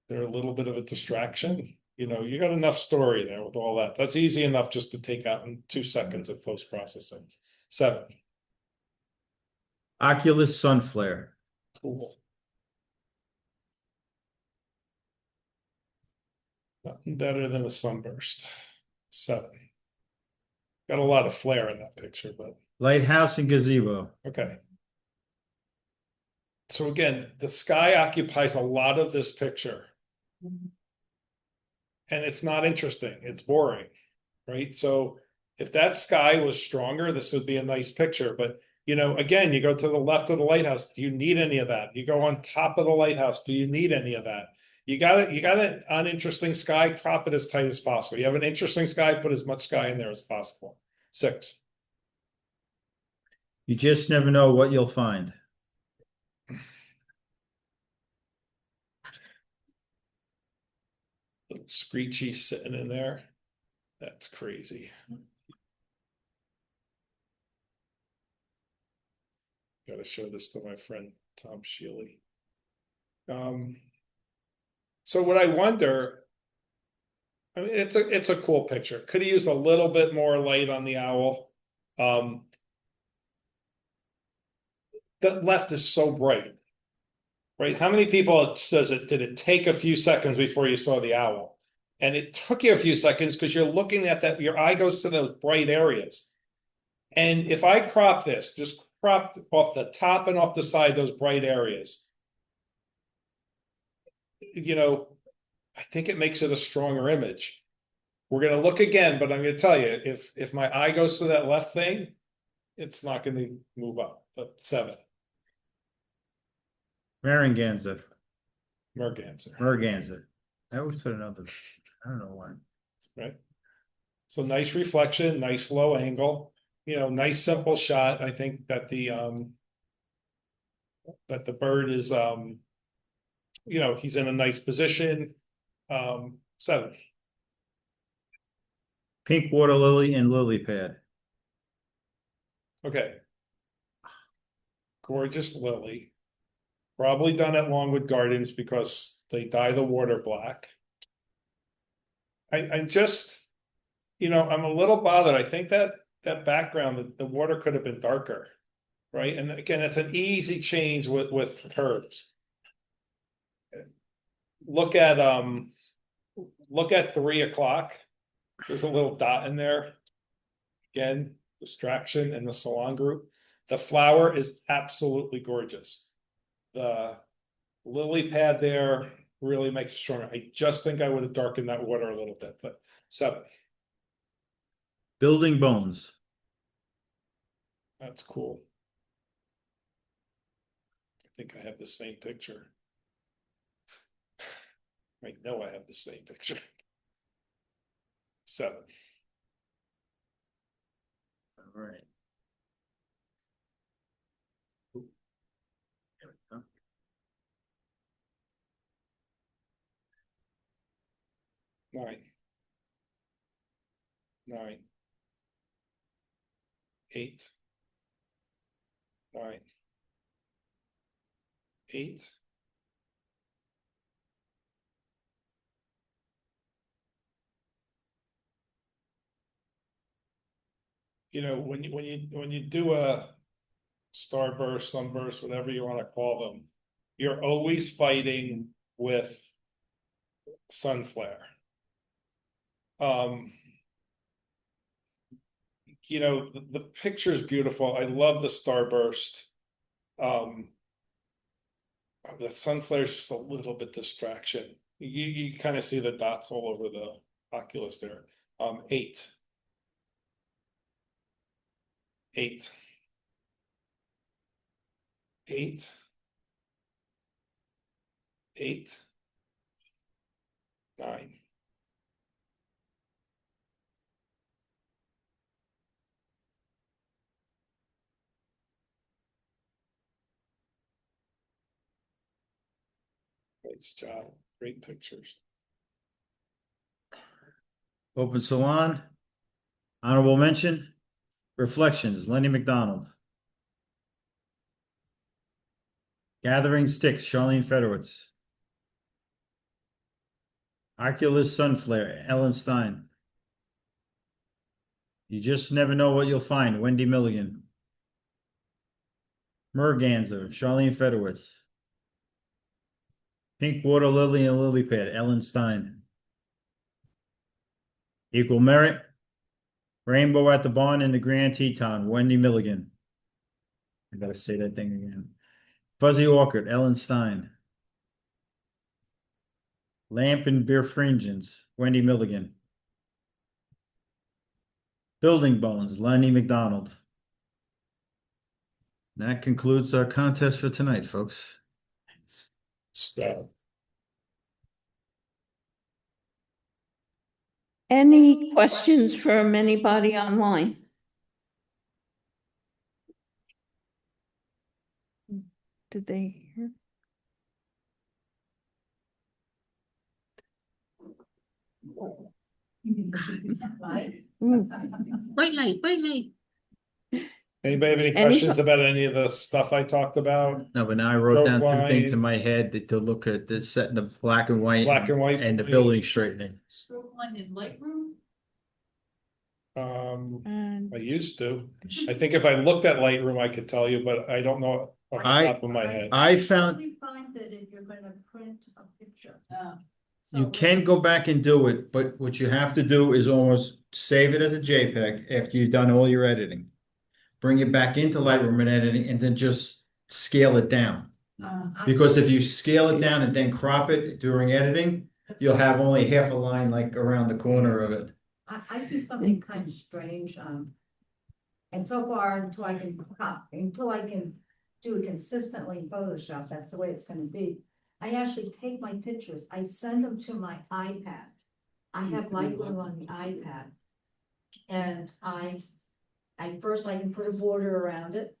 They're a little bit of a distraction. You got enough story there with all that. That's easy enough just to take out in 2 seconds of post-processing. 7. Oculus Sunflare. Cool. Nothing better than a sunburst. 7. Got a lot of flare in that picture, but Lighthouse and Gazebo. okay. So again, the sky occupies a lot of this picture. And it's not interesting. It's boring, right? So if that sky was stronger, this would be a nice picture. But You know, again, you go to the left of the lighthouse. Do you need any of that? You go on top of the lighthouse. Do you need any of that? You got an uninteresting sky, crop it as tight as possible. You have an interesting sky, put as much sky in there as possible. 6. You just never know what you'll find. Little screechy sitting in there. That's crazy. Got to show this to my friend Tom Shealy. So what I wonder, I mean, it's a cool picture. Could have used a little bit more light on the owl. The left is so bright, right? How many people did it take a few seconds before you saw the owl? And it took you a few seconds because you're looking at that, your eye goes to those bright areas. And if I crop this, just crop off the top and off the side, those bright areas, you know, I think it makes it a stronger image. We're going to look again, but I'm going to tell you, if my eye goes to that left thing, it's not going to move up. But 7. Merganser. Merganser. I always put another. I don't know why. Right. So nice reflection, nice low angle, you know, nice simple shot. I think that the bird is you know, he's in a nice position. 7. Pink water lily and lily pad. Okay. Gorgeous lily. Probably done at Longwood Gardens because they dye the water black. I just, you know, I'm a little bothered. I think that background, the water could have been darker, right? And again, it's an easy change with curves. Look at 3 o'clock. There's a little dot in there. Again, distraction in the salon group. The flower is absolutely gorgeous. The lily pad there really makes it stronger. I just think I would have darkened that water a little bit, but 7. Building bones. That's cool. I think I have the same picture. I know I have the same picture. 7. All right. There we go. 9. 9. 8. 9. 8. You know, when you do a starburst, sunburst, whatever you want to call them, you're always fighting with sun flare. You know, the picture is beautiful. I love the starburst. The sun flare is just a little bit distraction. You kind of see the dots all over the oculus there. 8. 8. 8. 8. 9. Nice job. Great pictures. Open salon. Honorable mention. Reflections. Lenny McDonald. Gathering Sticks. Charlene Federowitz. Oculus Sunflare. Ellen Stein. You just never know what you'll find. Wendy Milligan. Merganser. Charlene Federowitz. Pink Water Lily and Lily Pad. Ellen Stein. Equal Merit. Rainbow at the Barn in the Grand Teton. Wendy Milligan. I gotta say that thing again. Fuzzy Orchid. Ellen Stein. Lamp and Birefringence. Wendy Milligan. Building Bones. Lenny McDonald. That concludes our contest for tonight, folks. So, Any questions from anybody online? Did they hear? White light. anybody have any Any- questions about any of the stuff I talked about? No, but now I wrote down Stroke two things in line. my head to look at the setting the black and white. Black and white. And the building straightening. Stroke line in Lightroom? And I used to. I think if I looked at Lightroom, I could tell you, but I don't know off the top of my head. I found Usually find that if you're gonna print a picture. you So can go back and do it, but what you have to do is almost save it as a JPEG after you've done all your editing. Bring it back into Lightroom and editing, and then just scale it down. Because if you scale it down and then crop it during editing, you'll have only half a line like around the corner of it. I do something kind of strange, and so far until I can do it consistently in Photoshop, that's the way it's gonna be. I actually take my pictures, I send them to my iPad. I have Lightroom on the iPad. And I first I can put a border around it.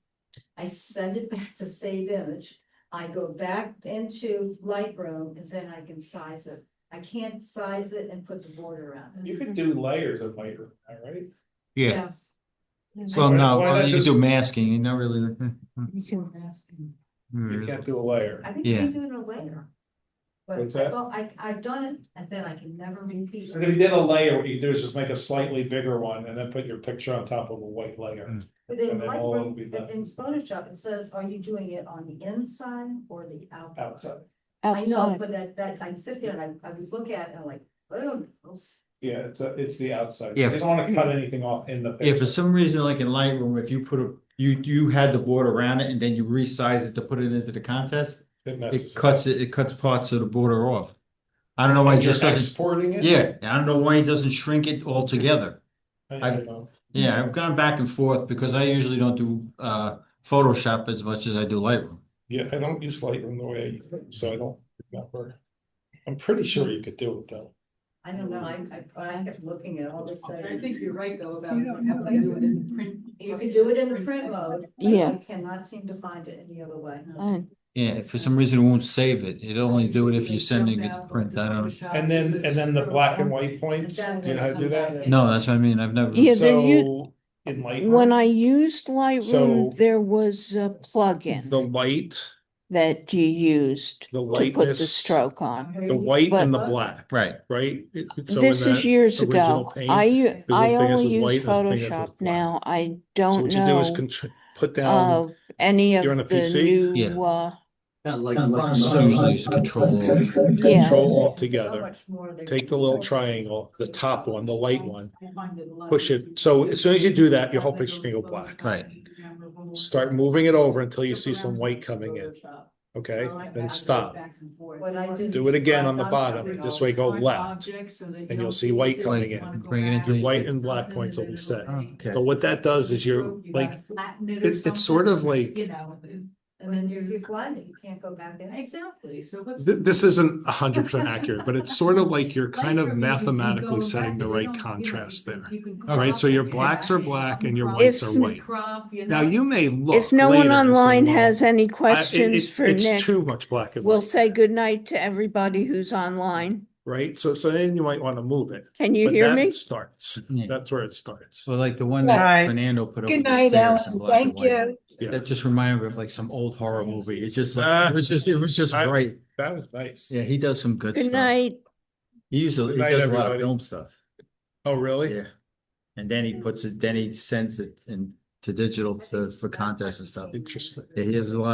I send it back to save image. I go back into Lightroom and then I can size it. I can't size it and put the border around it. You could do layers of Lightroom, right? Yeah. so Well, Why- no, why not well, you can just- do masking, you not really. you can, You can't do a layer. I think Yeah. we do it a layer. But What's that? I've done it and then I can never repeat And if you it. did a layer, what you do is just make a slightly bigger one and then put your picture on top of a white layer. But in and then all it'll Lightroom, be left. in Photoshop, it says, are you doing it on the inside or the outside? Outside. I know, outside, but that, I sit there and I would look at it and I'm like, oh. Yeah, it's the outside. Yeah. You don't wanna cut anything off in the Yeah, picture. for some reason, like in Lightroom, if you put you had the border around it and then you resize it to put it into the contest, It it messes cuts parts of the border off. I don't know why up. it just You're doesn't, exporting it? yeah, I don't know why it doesn't shrink it altogether. I I've- don't know. Yeah, I've gone back and forth because I usually don't do Photoshop as much as I do Lightroom. Yeah, I don't use Lightroom the way I use it, so I don't remember. I'm pretty sure you could do it though. I don't know, I kept looking at all this. I think you're right though about having to do it in the print. You can do it in the print mode. but Yeah. I cannot seem to find it any other way. and Yeah, for some reason it won't save it. It'll only do it if you're sending it to print. I don't, And then the black and white points, do you know how to do that? no, that's what I mean. I've never. Yeah, they're So, in Lightroom. when I used So- Lightroom, there was a plugin The white, that you used the to put the whiteness, stroke on. the white and the But- black, Right. right? So This in is that years original ago. paint, I one thing that only says use white and there's a thing that says Photoshop black. now. I So don't what you do is know put down, any You're on of a the PC? new Yeah. uh Usually it's control. Yeah. control all So together. much more there's- Take the little triangle, the top one, the light one, push it. So as soon as you do that, your whole picture's gonna go black. Right. Start moving it over until you see some white coming in. Okay, then stop. What I do. Do it again on the bottom. This way, go left, and you'll see white coming in. Bring it into The white and black points will be set. Okay. So what that does is you're like, it's sort of like, You know, and And then if you're. you flag it, you can't go back in. Exactly, so what's. this isn't 100% accurate, but it's sort of like you're kind of mathematically setting the right contrast there. Right, so your blacks are black and your whites are white. Now, you may look. if no one later and say, online well, has any it- questions for it's Nick, too much black and we'll white, say goodnight to everybody who's online. right? So then you might want to move it. Can you But hear that me? starts. Yeah. That's where it starts. So like the one Right. that Fernando put up Good with the night, stairs in Alan. black and Thank white. you. Yeah. That just reminded me of like some old horror movie. It just Ah. like, it was just I- right. That was nice. Yeah, he does some good Good stuff. night. He Good he night, does a lot of everybody. film stuff. Oh, really? Yeah. And then he puts it, then he sends it into digital for contests and stuff. Interesting. Yeah, he has a lot